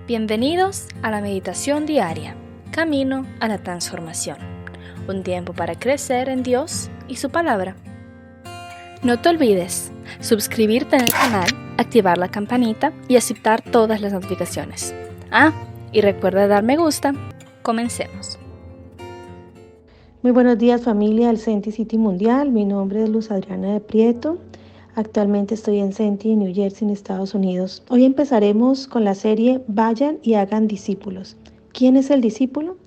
Bienvenidos a la meditación diaria, Camino a la Transformación, un tiempo para crecer en Dios y su palabra. No te olvides suscribirte en el canal, activar la campanita y aceptar todas las notificaciones. Y recuerda dar me gusta. Comencemos. Muy buenos días, familia del Senti City Mundial. Mi nombre es Luz Adriana de Prieto. Actualmente estoy en Senti, New Jersey, en Estados Unidos. Hoy empezaremos con la serie Vayan y hagan discípulos. ¿Quién es el discípulo?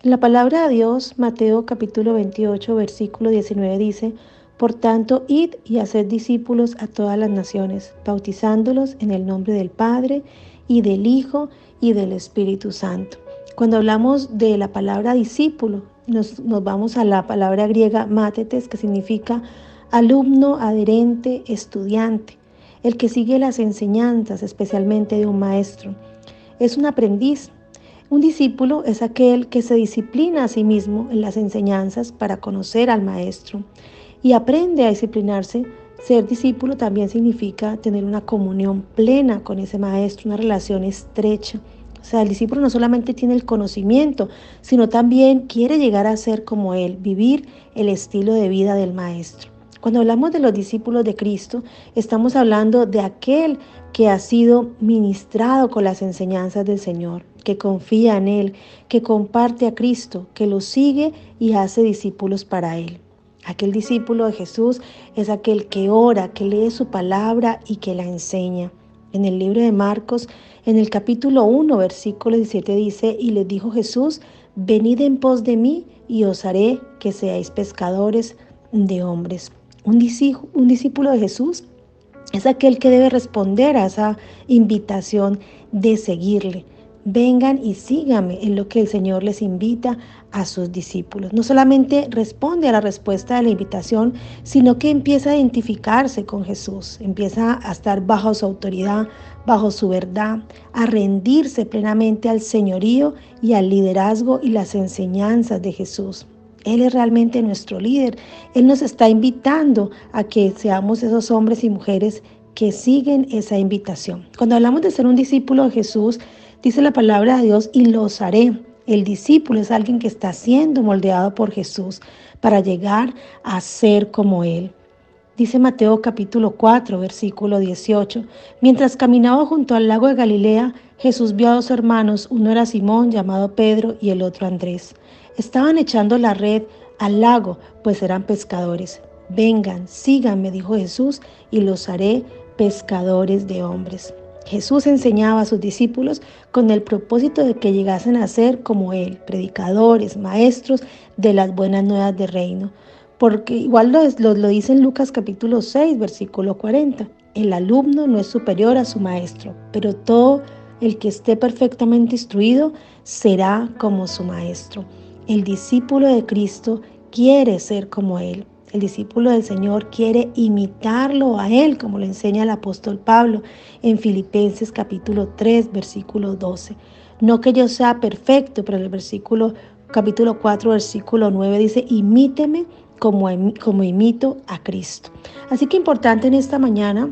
En la palabra de Dios, Mateo capítulo 28, versículo 19 dice: Por tanto, id y haced discípulos a todas las naciones, bautizándolos en el nombre del Padre y del Hijo y del Espíritu Santo. Cuando hablamos de la palabra discípulo, nos vamos a la palabra griega mátetes, que significa alumno, adherente, estudiante, el que sigue las enseñanzas, especialmente de un maestro. Es un aprendiz. Un discípulo es aquel que se disciplina a sí mismo en las enseñanzas para conocer al maestro y aprende a disciplinarse. Ser discípulo también significa tener una comunión plena con ese maestro, una relación estrecha. O sea, el discípulo no solamente tiene el conocimiento, sino también quiere llegar a ser como él, vivir el estilo de vida del maestro. Cuando hablamos de los discípulos de Cristo, estamos hablando de aquel que ha sido ministrado con las enseñanzas del Señor, que confía en Él, que comparte a Cristo, que lo sigue y hace discípulos para Él. Aquel discípulo de Jesús es aquel que ora, que lee su palabra y que la enseña. En el libro de Marcos, en el capítulo 1, versículo 17 dice: Y les dijo Jesús: Venid en pos de mí y os haré que seáis pescadores de hombres. Un discípulo de Jesús es aquel que debe responder a esa invitación de seguirle. Vengan y síganme, en lo que el Señor les invita a sus discípulos. No solamente responde a la respuesta de la invitación, sino que empieza a identificarse con Jesús, empieza a estar bajo su autoridad, bajo su verdad, a rendirse plenamente al señorío y al liderazgo y las enseñanzas de Jesús. Él es realmente nuestro líder. Él nos está invitando a que seamos esos hombres y mujeres que siguen esa invitación. Cuando hablamos de ser un discípulo de Jesús, dice la palabra de Dios: y los haré. El discípulo es alguien que está siendo moldeado por Jesús para llegar a ser como Él. Dice Mateo capítulo 4, versículo 18. Mientras caminaba junto al lago de Galilea, Jesús vio a dos hermanos. Uno era Simón, llamado Pedro, y el otro Andrés. Estaban echando la red al lago, pues eran pescadores. Vengan, síganme, dijo Jesús, y los haré pescadores de hombres. Jesús enseñaba a sus discípulos con el propósito de que llegasen a ser como Él, predicadores, maestros de las buenas nuevas del reino. Porque igual lo dice en Lucas capítulo 6, versículo 40. El alumno no es superior a su maestro, pero todo el que esté perfectamente instruido será como su maestro. El discípulo de Cristo quiere ser como Él. El discípulo del Señor quiere imitarlo a Él, como lo enseña el apóstol Pablo en Filipenses capítulo 3, versículo 12. No que yo sea perfecto, pero el capítulo 4, versículo 9 dice: imíteme como imito a Cristo. Así que importante en esta mañana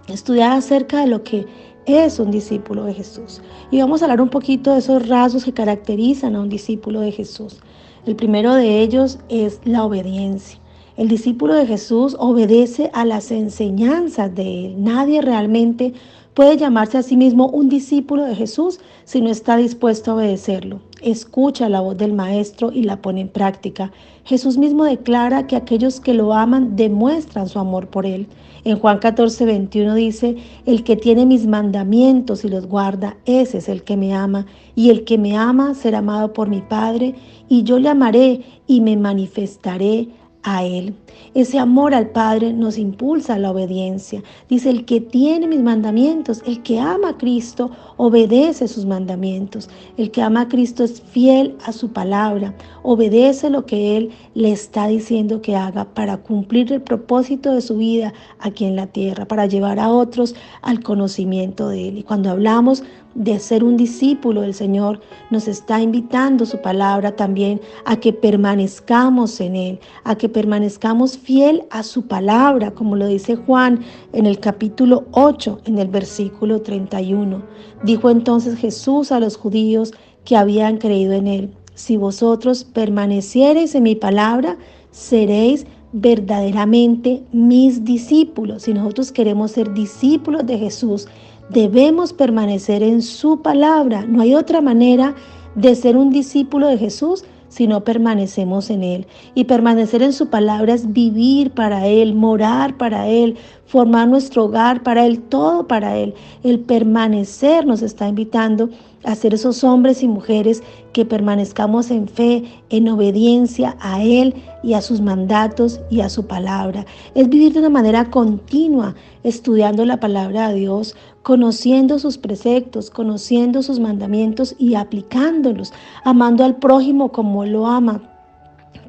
estudiar acerca de lo que es un discípulo de Jesús. Y vamos a hablar un poquito de esos rasgos que caracterizan a un discípulo de Jesús. El primero de ellos es la obediencia. El discípulo de Jesús obedece a las enseñanzas de Él. Nadie realmente puede llamarse a sí mismo un discípulo de Jesús si no está dispuesto a obedecerlo. Escucha la voz del Maestro y la pone en práctica. Jesús mismo declara que aquellos que lo aman demuestran su amor por Él. En Juan 14, 21 dice: el que tiene mis mandamientos y los guarda, ese es el que me ama. Y el que me ama será amado por mi Padre, y yo le amaré y me manifestaré a Él. Ese amor al Padre nos impulsa a la obediencia. Dice: el que tiene mis mandamientos, el que ama a Cristo, obedece sus mandamientos. El que ama a Cristo es fiel a su palabra, obedece lo que Él le está diciendo que haga para cumplir el propósito de su vida aquí en la tierra, para llevar a otros al conocimiento de Él. Y cuando hablamos de ser un discípulo del Señor, nos está invitando su palabra también a que permanezcamos en Él, a que permanezcamos fiel a su palabra, como lo dice Juan en el capítulo 8, en el versículo 31. Dijo entonces Jesús a los judíos que habían creído en Él: si vosotros permaneciereis en mi palabra, seréis verdaderamente mis discípulos. Si nosotros queremos ser discípulos de Jesús, debemos permanecer en su palabra. No hay otra manera de ser un discípulo de Jesús si no permanecemos en Él. Y permanecer en su palabra es vivir para Él, morar para Él, formar nuestro hogar para Él, todo para Él. El permanecer nos está invitando a ser esos hombres y mujeres que permanezcamos en fe, en obediencia a Él y a sus mandatos y a su palabra. Es vivir de una manera continua, estudiando la palabra de Dios, conociendo sus preceptos, conociendo sus mandamientos y aplicándolos, amando al prójimo como Él lo ama,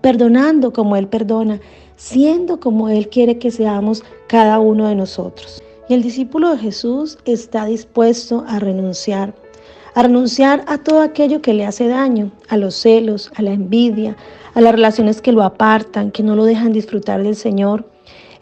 perdonando como Él perdona, siendo como Él quiere que seamos cada uno de nosotros. Y el discípulo de Jesús está dispuesto a renunciar a todo aquello que le hace daño, a los celos, a la envidia, a las relaciones que lo apartan, que no lo dejan disfrutar del Señor.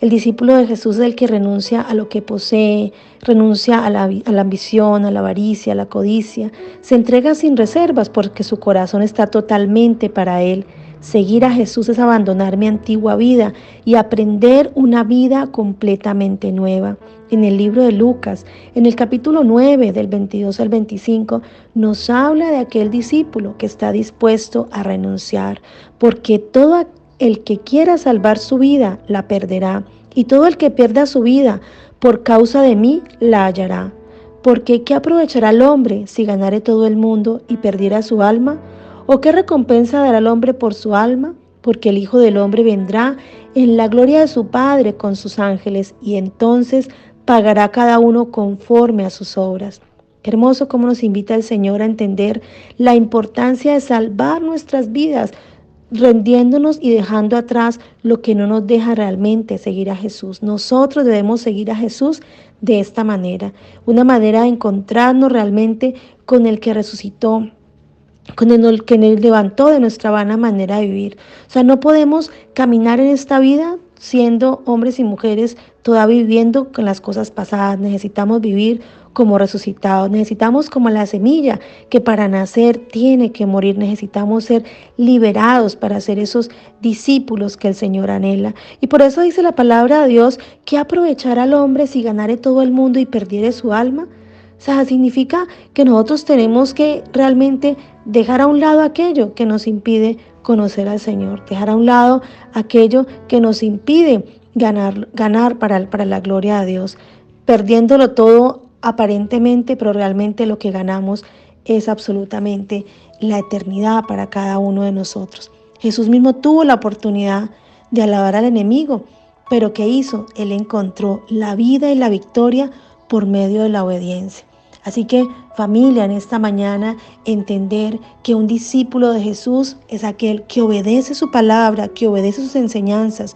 El discípulo de Jesús es el que renuncia a lo que posee, renuncia a la ambición, a la avaricia, a la codicia. Se entrega sin reservas porque su corazón está totalmente para Él. Seguir a Jesús es abandonar mi antigua vida y aprender una vida completamente nueva. En el libro de Lucas, en el capítulo 9, del 22 al 25, nos habla de aquel discípulo que está dispuesto a renunciar, porque todo el que quiera salvar su vida la perderá, y todo el que pierda su vida por causa de mí la hallará. Porque ¿qué aprovechará el hombre si ganare todo el mundo y perdiera su alma? ¿O qué recompensa dará el hombre por su alma? Porque el Hijo del Hombre vendrá en la gloria de su Padre con sus ángeles, y entonces pagará cada uno conforme a sus obras. Qué hermoso cómo nos invita el Señor a entender la importancia de salvar nuestras vidas, rendiéndonos y dejando atrás lo que no nos deja realmente seguir a Jesús. Nosotros debemos seguir a Jesús de esta manera, una manera de encontrarnos realmente con el que resucitó, con el que nos levantó de nuestra vana manera de vivir. O sea, no podemos caminar en esta vida siendo hombres y mujeres todavía viviendo con las cosas pasadas. Necesitamos vivir como resucitados. Necesitamos como la semilla que para nacer tiene que morir. Necesitamos ser liberados para ser esos discípulos que el Señor anhela. Y por eso dice la palabra de Dios: ¿qué aprovechará al hombre si ganare todo el mundo y perdiere su alma? O sea, significa que nosotros tenemos que realmente dejar a un lado aquello que nos impide conocer al Señor, dejar a un lado aquello que nos impide ganar para la gloria de Dios, perdiéndolo todo aparentemente, pero realmente lo que ganamos es absolutamente la eternidad para cada uno de nosotros. Jesús mismo tuvo la oportunidad de alabar al enemigo, pero ¿qué hizo? Él encontró la vida y la victoria por medio de la obediencia. Así que, familia, en esta mañana entender que un discípulo de Jesús es aquel que obedece su palabra, que obedece sus enseñanzas,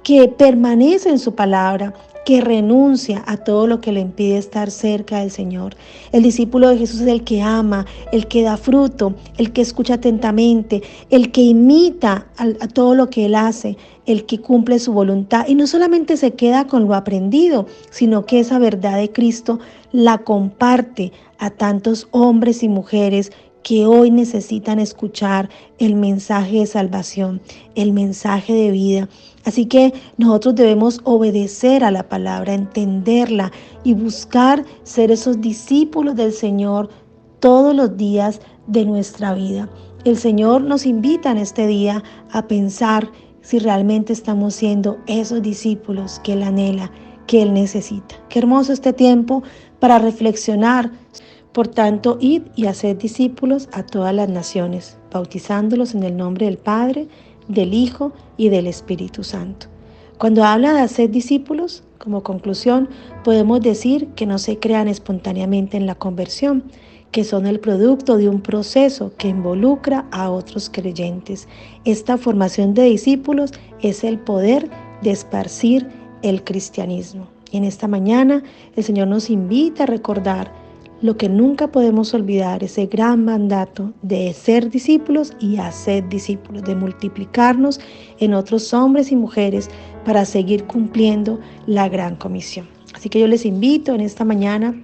que permanece en su palabra, que renuncia a todo lo que le impide estar cerca del Señor. El discípulo de Jesús es el que ama, el que da fruto, el que escucha atentamente, el que imita a todo lo que Él hace, el que cumple su voluntad. Y no solamente se queda con lo aprendido, sino que esa verdad de Cristo la comparte a tantos hombres y mujeres que hoy necesitan escuchar el mensaje de salvación, el mensaje de vida. Así que nosotros debemos obedecer a la palabra, entenderla y buscar ser esos discípulos del Señor todos los días de nuestra vida. El Señor nos invita en este día a pensar si realmente estamos siendo esos discípulos que Él anhela, que Él necesita. Qué hermoso este tiempo para reflexionar. Por tanto, id y haced discípulos a todas las naciones, bautizándolos en el nombre del Padre, del Hijo y del Espíritu Santo. Cuando habla de hacer discípulos, como conclusión, podemos decir que no se crean espontáneamente en la conversión, que son el producto de un proceso que involucra a otros creyentes. Esta formación de discípulos es el poder de esparcir el cristianismo. Y en esta mañana el Señor nos invita a recordar lo que nunca podemos olvidar, ese gran mandato de ser discípulos y hacer discípulos, de multiplicarnos en otros hombres y mujeres para seguir cumpliendo la gran comisión. Así que yo les invito en esta mañana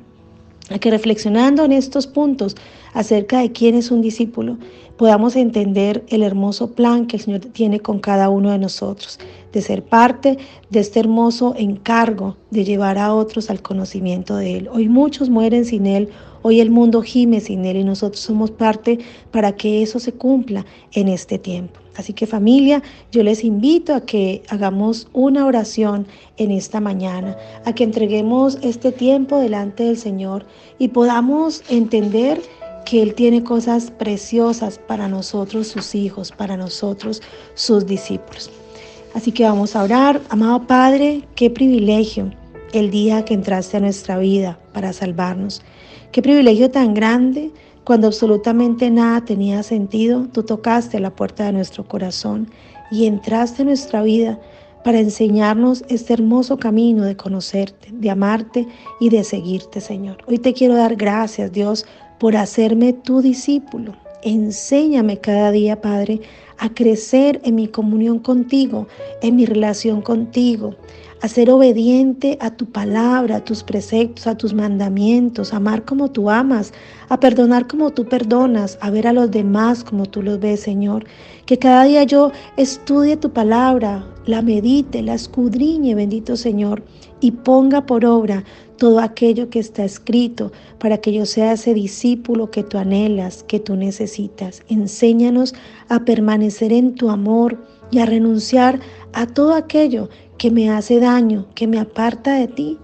a que, reflexionando en estos puntos acerca de quién es un discípulo, podamos entender el hermoso plan que el Señor tiene con cada uno de nosotros, de ser parte de este hermoso encargo de llevar a otros al conocimiento de Él. Hoy muchos mueren sin Él, hoy el mundo gime sin Él y nosotros somos parte para que eso se cumpla en este tiempo. Así que, familia, yo les invito a que hagamos una oración en esta mañana, a que entreguemos este tiempo delante del Señor y podamos entender que Él tiene cosas preciosas para nosotros, sus hijos, para nosotros, sus discípulos. Así que vamos a orar. Amado Padre, qué privilegio el día que entraste a nuestra vida para salvarnos. Qué privilegio tan grande. Cuando absolutamente nada tenía sentido, tú tocaste la puerta de nuestro corazón y entraste en nuestra vida para enseñarnos este hermoso camino de conocerte, de amarte y de seguirte, Señor. Hoy te quiero dar gracias, Dios, por hacerme tu discípulo. Enséñame cada día, Padre, a crecer en mi comunión contigo, en mi relación contigo, a ser obediente a tu palabra, a tus preceptos, a tus mandamientos, a amar como tú amas, a perdonar como tú perdonas, a ver a los demás como tú los ves, Señor. Que cada día yo estudie tu palabra, la medite, la escudriñe, bendito Señor, y ponga por obra todo aquello que está escrito para que yo sea ese discípulo que tú anhelas, que tú necesitas. Enséñanos a permanecer en tu amor y a renunciar a todo aquello que me hace daño, que me aparta de ti.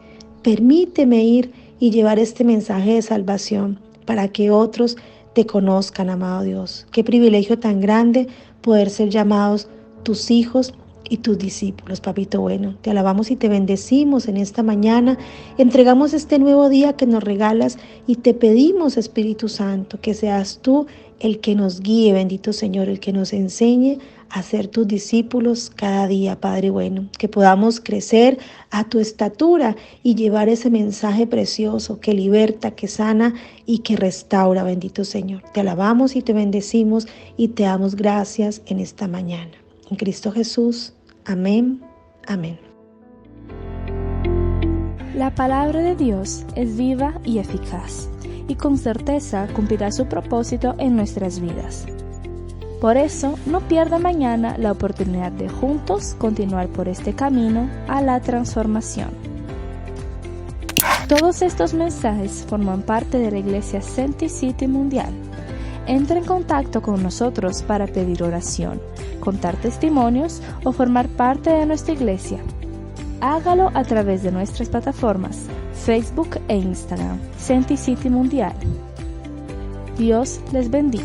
Permíteme ir y llevar este mensaje de salvación para que otros te conozcan, amado Dios. Qué privilegio tan grande poder ser llamados tus hijos y tus discípulos, papito bueno. Te alabamos y te bendecimos en esta mañana. Entregamos este nuevo día que nos regalas y te pedimos, Espíritu Santo, que seas tú el que nos guíe, bendito Señor, el que nos enseñe a ser tus discípulos cada día, Padre bueno. Que podamos crecer a tu estatura y llevar ese mensaje precioso que liberta, que sana y que restaura, bendito Señor. Te alabamos y te bendecimos y te damos gracias en esta mañana. En Cristo Jesús. Amén. Amén. La palabra de Dios es viva y eficaz, y con certeza cumplirá su propósito en nuestras vidas. Por eso, no pierda mañana la oportunidad de juntos continuar por este camino a la transformación. Todos estos mensajes forman parte de la Iglesia Senti City Mundial. Entra en contacto con nosotros para pedir oración, contar testimonios o formar parte de nuestra iglesia. Hágalo a través de nuestras plataformas Facebook e Instagram, Senti City Mundial. Dios les bendiga.